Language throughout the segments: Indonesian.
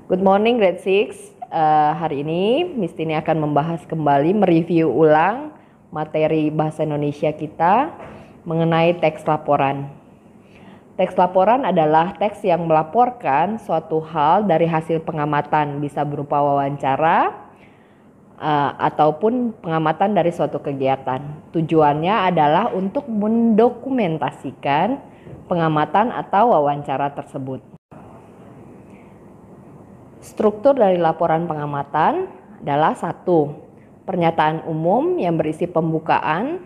Good morning grade 6. Hari ini Miss Tini akan membahas kembali, mereview ulang materi bahasa Indonesia kita mengenai teks laporan. Teks laporan adalah teks yang melaporkan suatu hal dari hasil pengamatan, bisa berupa wawancara ataupun pengamatan dari suatu kegiatan. Tujuannya adalah untuk mendokumentasikan pengamatan atau wawancara tersebut. Struktur dari laporan pengamatan adalah 1. Pernyataan umum yang berisi pembukaan.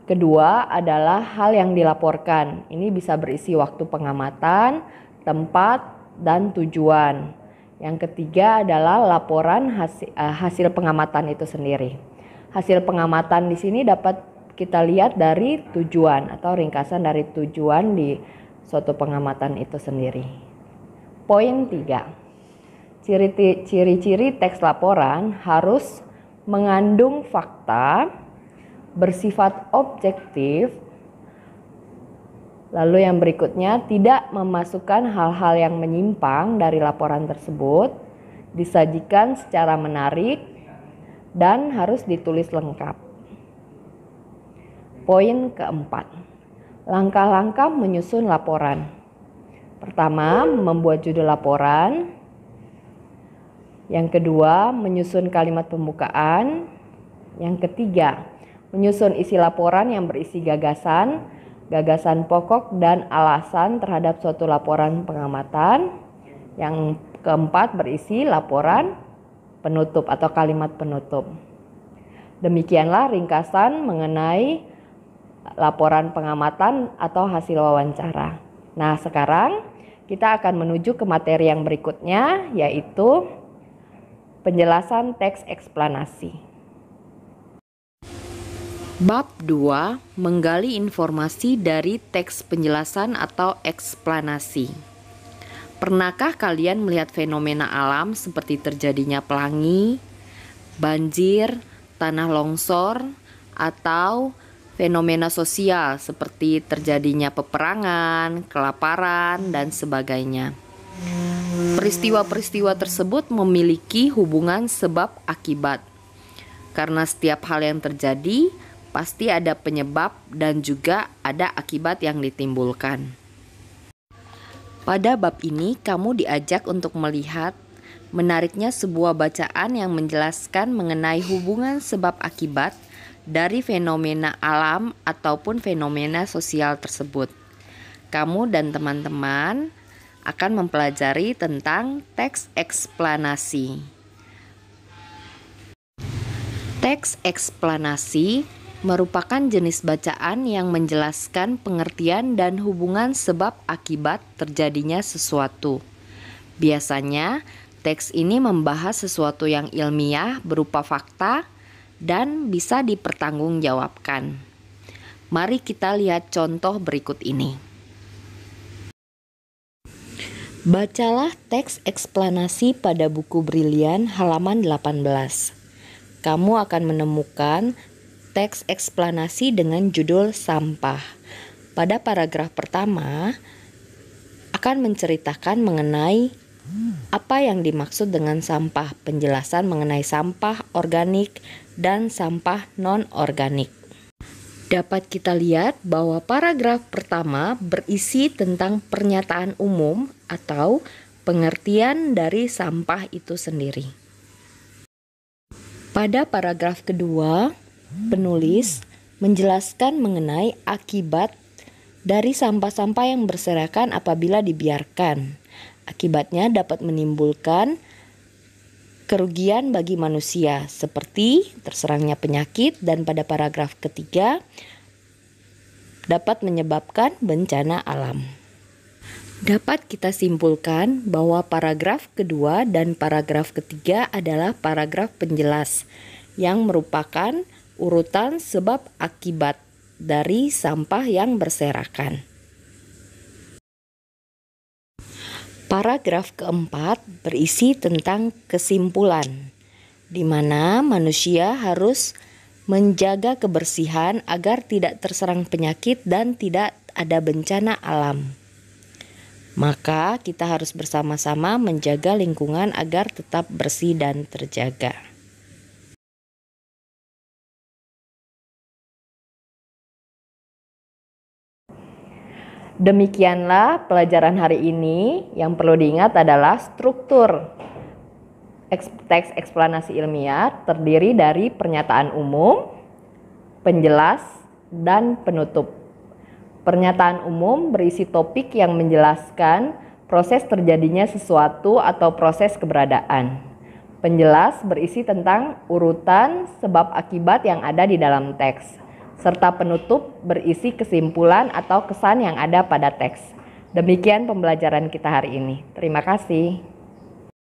Kedua adalah hal yang dilaporkan. Ini bisa berisi waktu pengamatan, tempat, dan tujuan. Yang ketiga adalah laporan hasil pengamatan itu sendiri. Hasil pengamatan di sini dapat kita lihat dari tujuan atau ringkasan dari tujuan di suatu pengamatan itu sendiri. Poin 3. Ciri-ciri teks laporan harus mengandung fakta, bersifat objektif, lalu yang berikutnya tidak memasukkan hal-hal yang menyimpang dari laporan tersebut, disajikan secara menarik, dan harus ditulis lengkap. Poin keempat, langkah-langkah menyusun laporan. Pertama, membuat judul laporan. Yang kedua, menyusun kalimat pembukaan. Yang ketiga, menyusun isi laporan yang berisi gagasan pokok dan alasan terhadap suatu laporan pengamatan. Yang keempat, berisi laporan penutup atau kalimat penutup. Demikianlah ringkasan mengenai laporan pengamatan atau hasil wawancara. Nah, sekarang kita akan menuju ke materi yang berikutnya, yaitu penjelasan teks eksplanasi. Bab 2, menggali informasi dari teks penjelasan atau eksplanasi. Pernahkah kalian melihat fenomena alam seperti terjadinya pelangi, banjir, tanah longsor, atau fenomena sosial seperti terjadinya peperangan, kelaparan, dan sebagainya? Peristiwa-peristiwa tersebut memiliki hubungan sebab akibat. Karena setiap hal yang terjadi pasti ada penyebab dan juga ada akibat yang ditimbulkan. Pada bab ini kamu diajak untuk melihat menariknya sebuah bacaan yang menjelaskan mengenai hubungan sebab akibat dari fenomena alam ataupun fenomena sosial tersebut. Kamu dan teman-teman akan mempelajari tentang teks eksplanasi. Teks eksplanasi merupakan jenis bacaan yang menjelaskan pengertian dan hubungan sebab akibat terjadinya sesuatu. Biasanya, teks ini membahas sesuatu yang ilmiah berupa fakta dan bisa dipertanggungjawabkan. Mari kita lihat contoh berikut ini. Bacalah teks eksplanasi pada buku Brilian halaman 18. Kamu akan menemukan teks eksplanasi dengan judul sampah. Pada paragraf pertama akan menceritakan mengenai apa yang dimaksud dengan sampah, penjelasan mengenai sampah organik dan sampah non-organik. Dapat kita lihat bahwa paragraf pertama berisi tentang pernyataan umum atau pengertian dari sampah itu sendiri. Pada paragraf kedua, penulis menjelaskan mengenai akibat dari sampah-sampah yang berserakan apabila dibiarkan. Akibatnya dapat menimbulkan kerugian bagi manusia seperti terserangnya penyakit, dan pada paragraf ketiga dapat menyebabkan bencana alam. Dapat kita simpulkan bahwa paragraf kedua dan paragraf ketiga adalah paragraf penjelas yang merupakan urutan sebab akibat dari sampah yang berserakan. Paragraf keempat berisi tentang kesimpulan, di mana manusia harus menjaga kebersihan agar tidak terserang penyakit dan tidak ada bencana alam. Maka kita harus bersama-sama menjaga lingkungan agar tetap bersih dan terjaga. Demikianlah pelajaran hari ini. Yang perlu diingat adalah struktur teks eksplanasi ilmiah terdiri dari pernyataan umum, penjelas, dan penutup. Pernyataan umum berisi topik yang menjelaskan proses terjadinya sesuatu atau proses keberadaan. Penjelas berisi tentang urutan sebab akibat yang ada di dalam teks, serta penutup berisi kesimpulan atau kesan yang ada pada teks. Demikian pembelajaran kita hari ini. Terima kasih.